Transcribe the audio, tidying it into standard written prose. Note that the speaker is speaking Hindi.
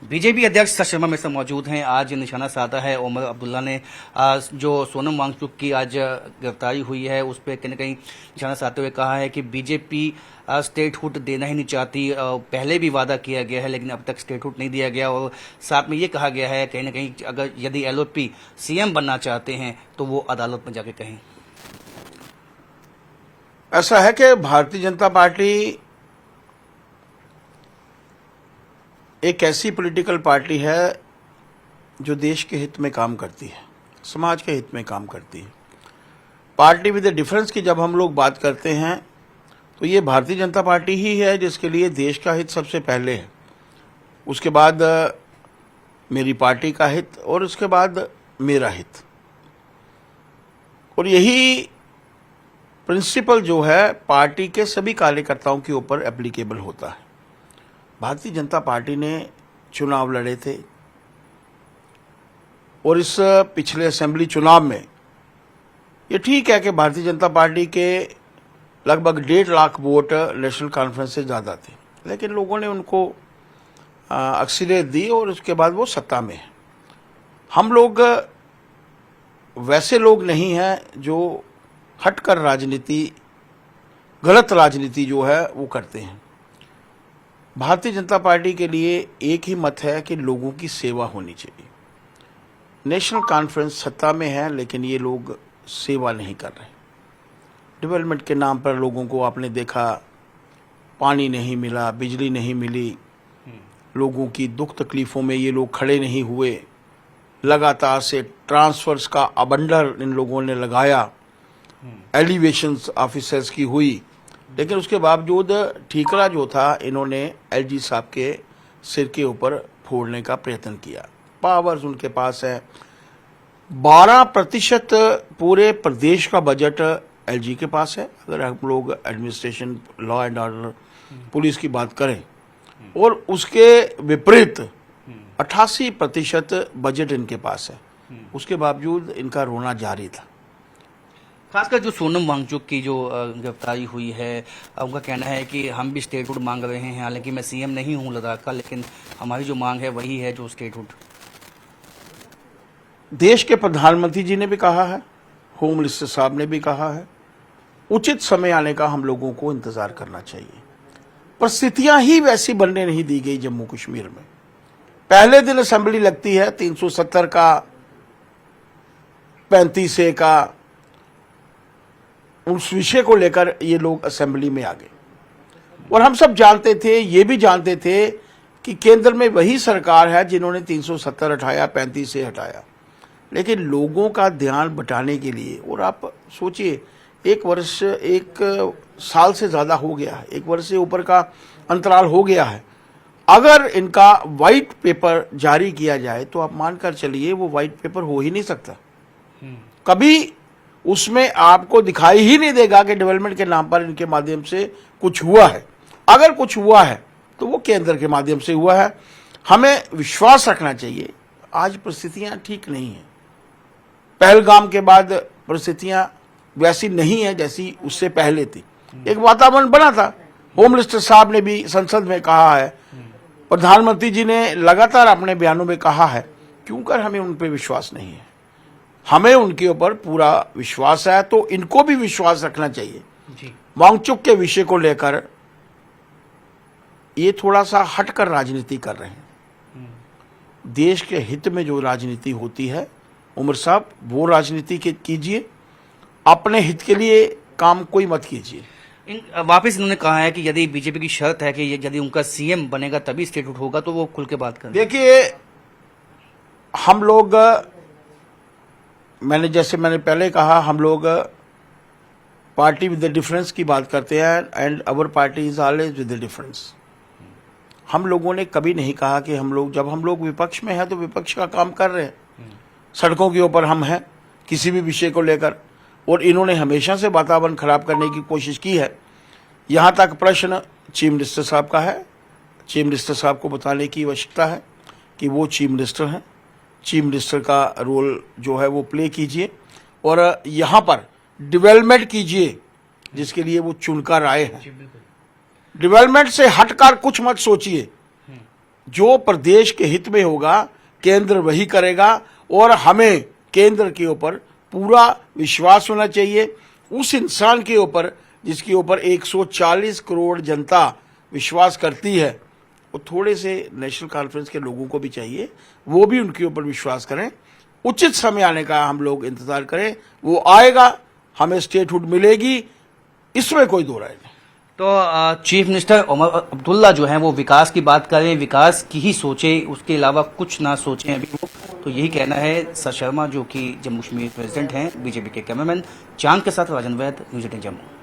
बीजेपी अध्यक्ष शर्मा मिश्रा मौजूद हैं। आज निशाना साधा है ओमर अब्दुल्ला ने। जो सोनम वांगचुक की आज गिरफ्तारी हुई है उस पर कहीं न कहीं निशाना साधते हुए कहा है कि बीजेपी स्टेटहुड देना ही नहीं चाहती। पहले भी वादा किया गया है लेकिन अब तक स्टेटहुड नहीं दिया गया। और साथ में ये कहा गया है कहीं न कहीं अगर यदि एलओपी सीएम बनना चाहते हैं तो वो अदालत में जाके कहें। ऐसा है कि भारतीय जनता पार्टी एक ऐसी पॉलिटिकल पार्टी है जो देश के हित में काम करती है, समाज के हित में काम करती है। पार्टी विद द डिफरेंस की जब हम लोग बात करते हैं तो ये भारतीय जनता पार्टी ही है जिसके लिए देश का हित सबसे पहले है, उसके बाद मेरी पार्टी का हित और उसके बाद मेरा हित। और यही प्रिंसिपल जो है पार्टी के सभी कार्यकर्ताओं के ऊपर एप्लीकेबल होता है। भारतीय जनता पार्टी ने चुनाव लड़े थे और इस पिछले असेंबली चुनाव में ये ठीक है कि भारतीय जनता पार्टी के लगभग 1.5 लाख वोट नेशनल कॉन्फ्रेंस से ज़्यादा थे, लेकिन लोगों ने उनको अक्सरियत दी और उसके बाद वो सत्ता में है। हम लोग वैसे लोग नहीं हैं जो हटकर राजनीति, गलत राजनीति जो है वो करते हैं। भारतीय जनता पार्टी के लिए एक ही मत है कि लोगों की सेवा होनी चाहिए। नेशनल कॉन्फ्रेंस सत्ता में है लेकिन ये लोग सेवा नहीं कर रहे। डेवलपमेंट के नाम पर लोगों को आपने देखा, पानी नहीं मिला, बिजली नहीं मिली, लोगों की दुख तकलीफों में ये लोग खड़े नहीं हुए। लगातार से ट्रांसफर्स का अबंडर इन लोगों ने लगाया, एलिवेशंस ऑफिसर्स की हुई, लेकिन उसके बावजूद ठीकरा जो था इन्होंने एलजी साहब के सिर के ऊपर फोड़ने का प्रयत्न किया। पावर्स उनके पास है। 12% पूरे प्रदेश का बजट एलजी के पास है अगर हम लोग administration, law and order, police की बात करें, और उसके विपरीत 88% बजट इनके पास है। उसके बावजूद इनका रोना जारी था। खासकर जो सोनम वांगचुक की जो गिरफ्तारी हुई है, उनका कहना है कि हम भी स्टेटहुड मांग रहे हैं, हालांकि मैं सीएम नहीं हूं लद्दाख का, लेकिन हमारी जो मांग है वही है जो स्टेटहुड। देश के प्रधानमंत्री जी ने भी कहा है, होम मिनिस्टर साहब ने भी कहा है, उचित समय आने का हम लोगों को इंतजार करना चाहिए। परिस्थितियां ही वैसी बनने नहीं दी गई जम्मू कश्मीर में। पहले दिन असेंबली लगती है 370 का, 35A का, उस विषय को लेकर ये लोग असेंबली में आ गए। और हम सब जानते थे, ये भी जानते थे कि केंद्र में वही सरकार है जिन्होंने 370 हटाया, 35A हटाया, लेकिन लोगों का ध्यान बटाने के लिए, और आप सोचिए 1 साल से ज्यादा हो गया है, 1 वर्ष से ऊपर का अंतराल हो गया है। अगर इनका व्हाइट पेपर जारी किया जाए तो आप मानकर चलिए वो व्हाइट पेपर हो ही नहीं सकता। कभी उसमें आपको दिखाई ही नहीं देगा कि डेवलपमेंट के नाम पर इनके माध्यम से कुछ हुआ है। अगर कुछ हुआ है तो वो केंद्र के माध्यम से हुआ है। हमें विश्वास रखना चाहिए। आज परिस्थितियां ठीक नहीं है। पहलगाम के बाद परिस्थितियां वैसी नहीं है जैसी उससे पहले थी। एक वातावरण बना था। होम मिनिस्टर साहब ने भी संसद में कहा है, प्रधानमंत्री जी ने लगातार अपने बयानों में कहा है, क्यों कर हमें उन पर विश्वास नहीं है। हमें उनके ऊपर पूरा विश्वास है, तो इनको भी विश्वास रखना चाहिए। वांगचुक के विषय को लेकर ये थोड़ा सा हटकर राजनीति कर रहे हैं। देश के हित में जो राजनीति होती है, उमर साहब, वो राजनीति कीजिए, अपने हित के लिए काम कोई मत कीजिए। वापस इन्होंने कहा है कि यदि बीजेपी की शर्त है कि यदि उनका सीएम बनेगा तभी स्टेटहुड होगा, तो वो खुल के बात करें। देखिए, हम लोग, मैंने पहले कहा, हम लोग पार्टी विद द डिफरेंस की बात करते हैं, and our party is always with the difference. हम लोगों ने कभी नहीं कहा कि जब हम लोग विपक्ष में हैं तो विपक्ष का काम कर रहे हैं। सड़कों के ऊपर हम हैं किसी भी विषय को लेकर, और इन्होंने हमेशा से वातावरण खराब करने की कोशिश की है। यहाँ तक प्रश्न चीफ मिनिस्टर साहब का है। चीफ मिनिस्टर साहब को बताने की आवश्यकता है कि वो चीफ मिनिस्टर हैं। चीफ मिनिस्टर का रोल जो है वो प्ले कीजिए और यहाँ पर डेवलपमेंट कीजिए जिसके लिए वो चुनकर आए हैं। डेवलपमेंट से हटकर कुछ मत सोचिए। जो प्रदेश के हित में होगा केंद्र वही करेगा और हमें केंद्र के ऊपर पूरा विश्वास होना चाहिए। उस इंसान के ऊपर जिसके ऊपर 140 करोड़ जनता विश्वास करती है, वो थोड़े से नेशनल कॉन्फ्रेंस के लोगों को भी चाहिए, वो भी उनके ऊपर विश्वास करें। उचित समय आने का हम लोग इंतजार करें, वो आएगा, हमें स्टेटहुड मिलेगी, इसमें कोई दो राय नहीं। तो चीफ मिनिस्टर उमर अब्दुल्ला जो हैं वो विकास की बात करें, विकास की ही सोचे, उसके अलावा कुछ ना सोचें अभी वो, तो यही कहना है सर शर्मा जो कि जम्मू कश्मीर प्रेसिडेंट हैं। बीजेपी के कैमरामैन चांद के साथ राजन वैद, न्यूज़ 18 जम्मू।